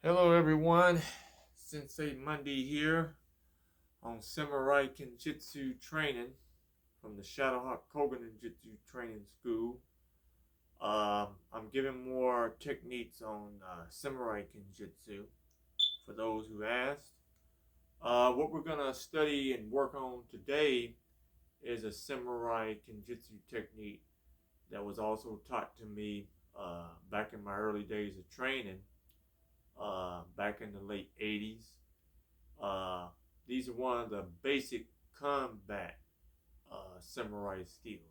Hello everyone, Sensei Monday here on Samurai Kenjutsu training from the Shadowhawk Koga Ninjutsu training school. I'm giving more techniques on Samurai Kenjutsu for those who asked. What we're going to study and work on today is a Samurai Kenjutsu technique that was also taught to me back in my early days of training, back in the late 80s. Uh, these are one of the basic combat samurai skills.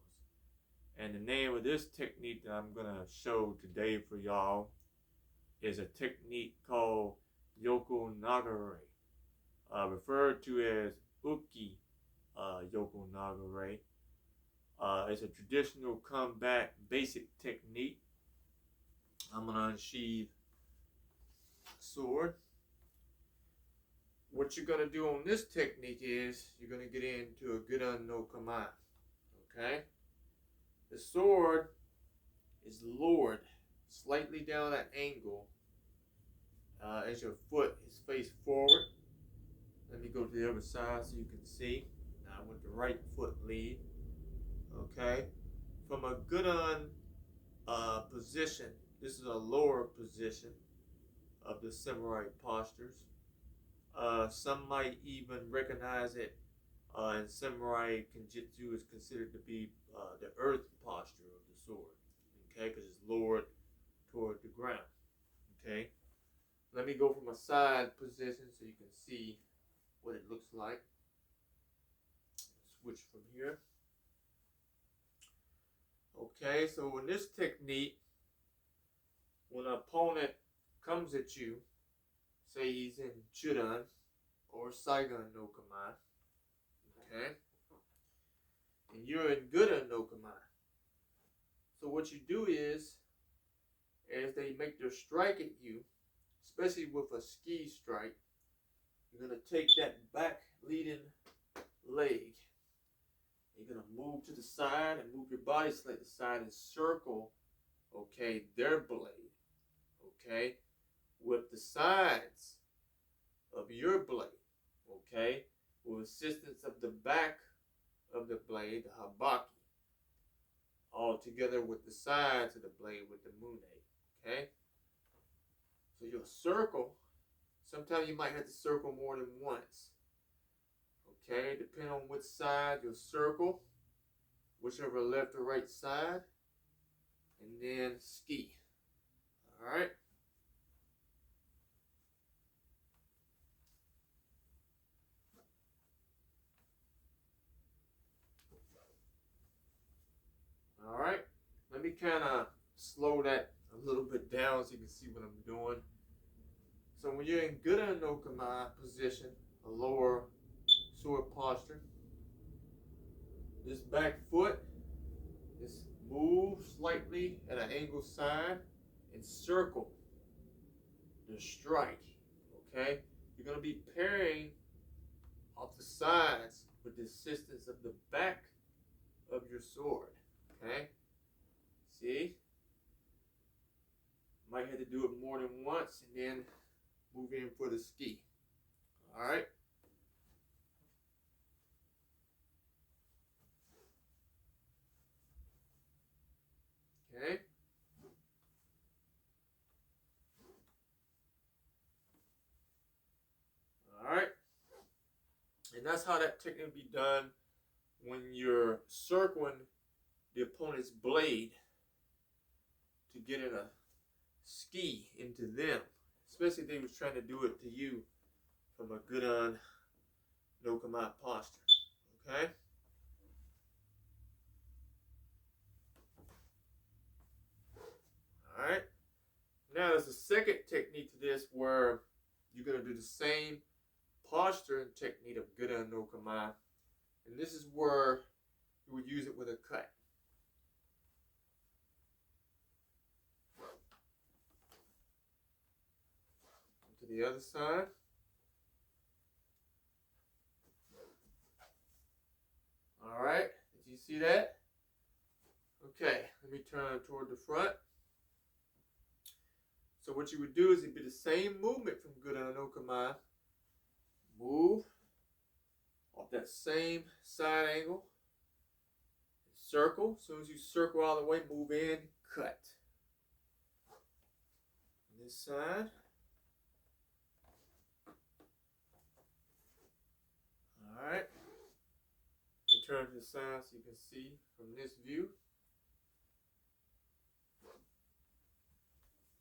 And the name of this technique that I'm going to show today for y'all is a technique called yoko Nagagurei, referred to as uki yoko Nagagurei. It's a traditional combat basic technique. I'm going to unsheathe sword. What you're going to do on this technique is you're going to get into a gedan no kamae. Okay? The sword is lowered slightly down at an angle as your foot is faced forward. Let me go to the other side so you can see. Now with the right foot lead. Okay? From a gedan position, this is a lower position of the samurai postures. Some might even recognize it in samurai kenjutsu is considered to be the earth posture of the sword, okay, because it's lowered toward the ground, okay. Let me go from a side position so you can see what it looks like. Switch from here. Okay, so in this technique, when an opponent comes at you, say he's in Chudan or Saigon no Kamae, okay, and you're in Gedan no Kamae. So what you do is, as they make their strike at you, especially with a ski strike, you're going to take that back leading leg. You're going to move to the side and move your body slightly to the side and circle, okay, their blade, okay, with the sides of your blade, okay, with assistance of the back of the blade, the habaki, all together with the sides of the blade with the mune, okay. So you'll circle. Sometimes you might have to circle more than once, okay, depending on which side you'll circle, whichever left or right side, and then ski. All right. All right. Let me kind of slow that a little bit down so you can see what I'm doing. So when you're in gedan no kamae position, a lower sword posture, this back foot is move slightly at an angle side and circle the strike. Okay, you're going to be parrying off the sides with the assistance of the back of your sword. Okay, see, might have to do it more than once and then move in for the ski. All right. Okay. All right. And that's how that technique be done when you're circling the opponent's blade to get in a ski into them. Especially if they was trying to do it to you from a gedan no kamae posture. Okay? Alright. Now there's a second technique to this where you're going to do the same posture and technique of gedan no kamae. And this is where you would use it with a cut. To the other side. All right, did you see that? Okay, let me turn toward the front. So what you would do is it'd be the same movement from gedan no kamae. Move off that same side angle. Circle. As soon as you circle all the way, move in, cut. This side. Alright. Turn to the side so you can see from this view.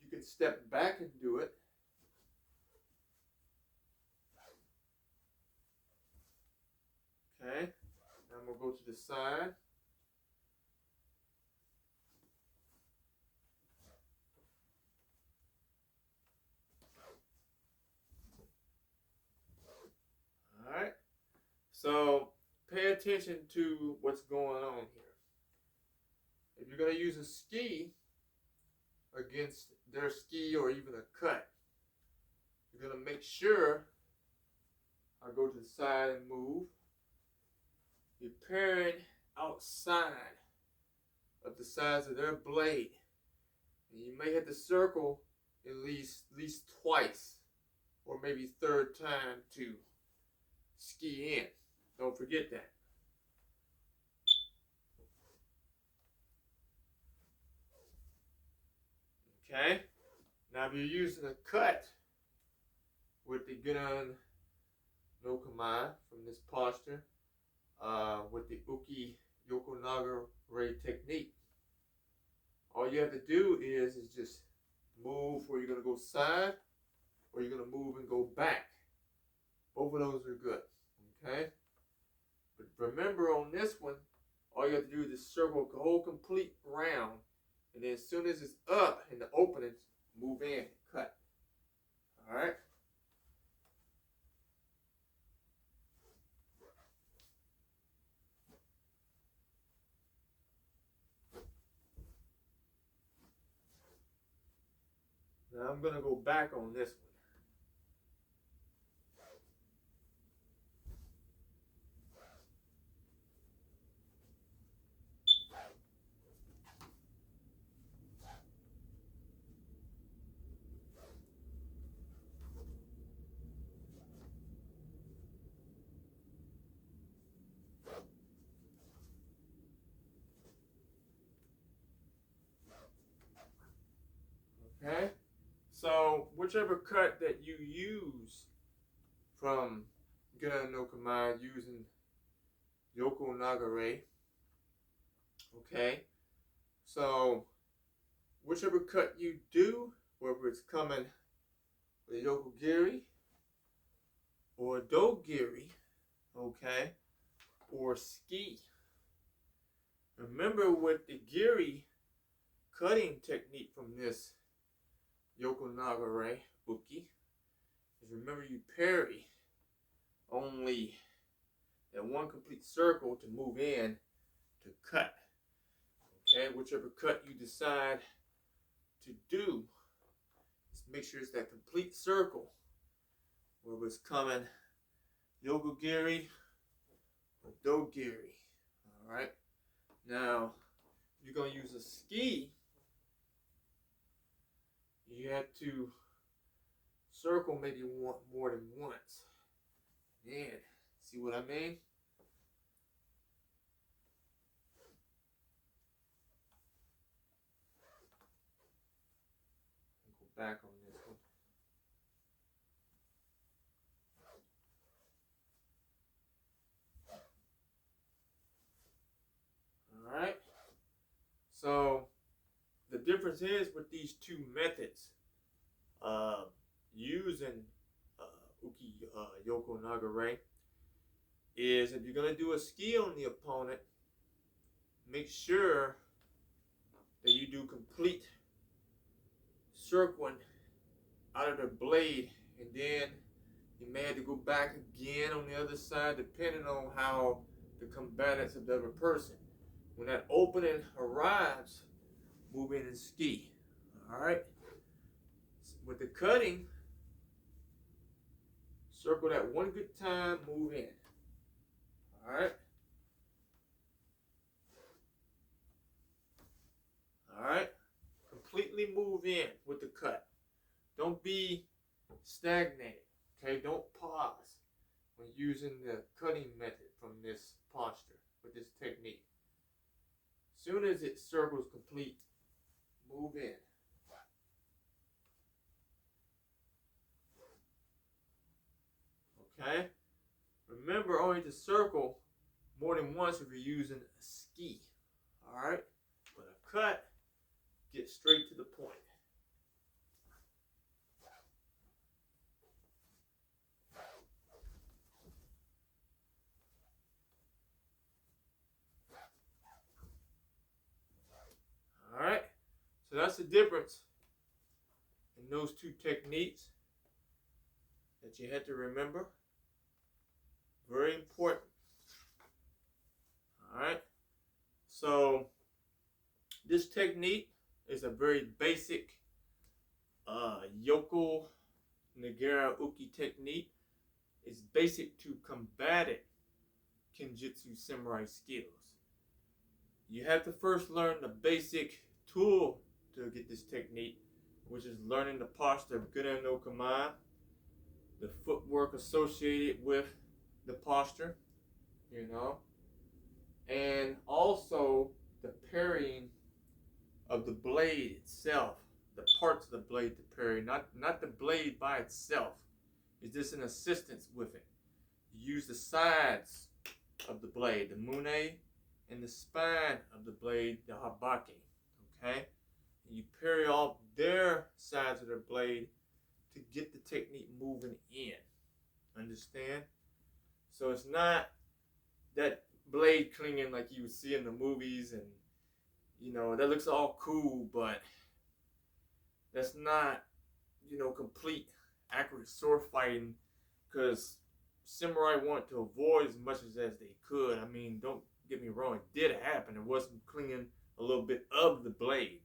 You can step back and do it. Okay. Now I'm going to go to the side. Alright. So pay attention to what's going on here. If you're going to use a ski against their ski or even a cut, you're going to make sure I go to the side and move. You're pairing outside of the sides of their blade. And you may have to circle at least twice or maybe third time to ski in. Don't forget that. Okay? Now if you're using a cut with the gedan no kamae from this posture, with the uki yoko Nagagurei technique, all you have to do is just move where you're going to go side or you're going to move and go back. Both of those are good. Okay? But remember on this one, all you have to do is just circle the whole complete round. And then as soon as it's up in the openings, move in and cut. Alright? Now I'm going to go back on this one. Okay? So whichever cut that you use from gedan no kamae using yoko Nagagurei, okay? So whichever cut you do, whether it's coming with yoko giri or do giri, okay, or ski. Remember with the giri cutting technique from this yoko Nagagurei uki, is remember you parry only that one complete circle to move in to cut. Okay, whichever cut you decide to do, just make sure it's that complete circle, whether it's coming yoko giri or do giri. Alright, now you're going to use a ski. You have to circle maybe more than once. Man, see what I mean? Go back on this one. Alright. So the difference is with these two methods, using uki yoko Nagagurei, is if you're going to do a ski on the opponent, make sure that you do complete circling out of the blade, and then you may have to go back again on the other side depending on how the combatants of the other person. When that opening arrives, move in and ski. Alright? With the cutting, circle that one good time, move in. Alright? Alright? Completely move in with the cut. Don't be stagnated. Okay, don't pause when using the cutting method from this posture with this technique. As soon as it circles complete, move in. Okay? Remember only to circle more than once if you're using a ski. Alright? But a cut, get straight to the point. Alright? So that's the difference in those two techniques that you had to remember. Very important. Alright? So this technique is a very basic yoko Nagagurei technique. It's basic to combative kenjutsu samurai skills. You have to first learn the basic tool to get this technique, which is learning the posture of gedan no kamae, the footwork associated with the posture, and also the parrying of the blade itself, the parts of the blade to parry, not the blade by itself. It's just an assistance with it. You use the sides of the blade, the mune, and the spine of the blade, the habake. Okay? And you parry off their sides of the blade to get the technique moving in. Understand? So it's not that blade clinging like you would see in the movies, and that looks all cool, but that's not complete accurate sword fighting, because samurai want to avoid as much as they could. I mean, don't get me wrong, it did happen. It wasn't clinging a little bit of the blade.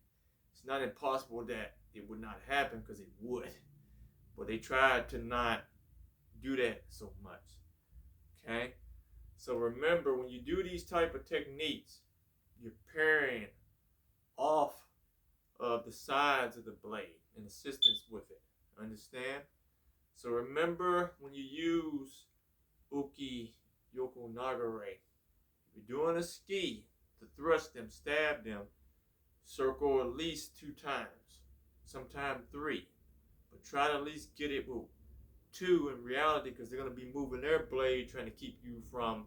It's not impossible that it would not happen, because it would, but they tried to not do that so much. Okay, so remember, when you do these type of techniques, you're parrying off of the sides of the blade in assistance with it. Understand? So remember, when you use uki yoko nagagurei, if you're doing a ski, to thrust them, stab them, circle at least 2 times, sometimes 3, but try to at least get it with 2 in reality, because they're going to be moving their blade trying to keep you from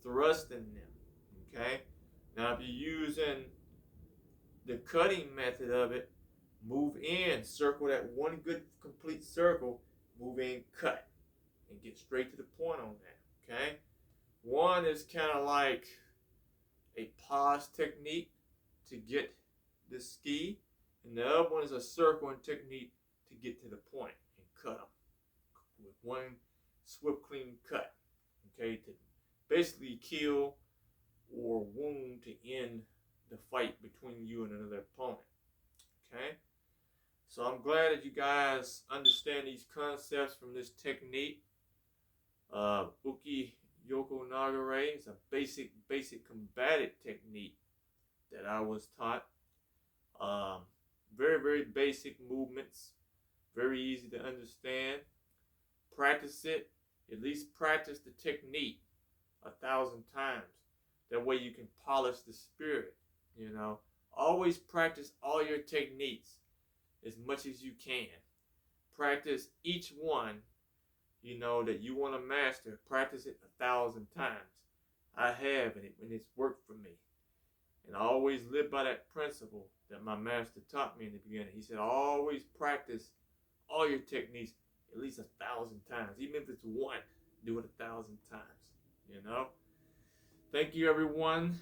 thrusting them. Okay? Now if you're using the cutting method of it, move in, circle that one good complete circle, move in, cut, and get straight to the point on that. Okay? One is kind of like a pause technique to get the ski, and the other one is a circling technique to get to the point and cut them with one swift, clean cut. Okay, to basically kill or wound to end the fight between you and another opponent. Okay, so I'm glad that you guys understand these concepts from this technique. Uki yoko nagagurei is a basic combative technique that I was taught. Very basic movements, very easy to understand. Practice it. At least practice the technique 1,000 times. That way you can polish the spirit. Always practice all your techniques as much as you can. Practice each one, that you want to master. Practice it 1,000 times. I have, and it's worked for me. And I always live by that principle that my master taught me in the beginning. He said, always practice all your techniques at least 1,000 times. Even if it's one, do it 1,000 times. Thank you, everyone,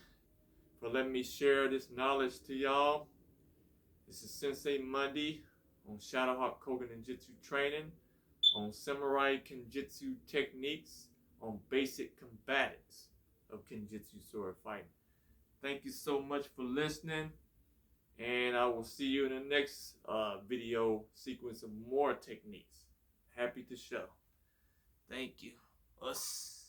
for letting me share this knowledge to y'all. This is Sensei Monday on Shadowhawk Koga Ninjutsu training, on samurai kenjutsu techniques, on basic combatives of kenjutsu sword fighting. Thank you so much for listening, and I will see you in the next video sequence of more techniques. Happy to show. Thank you. Us.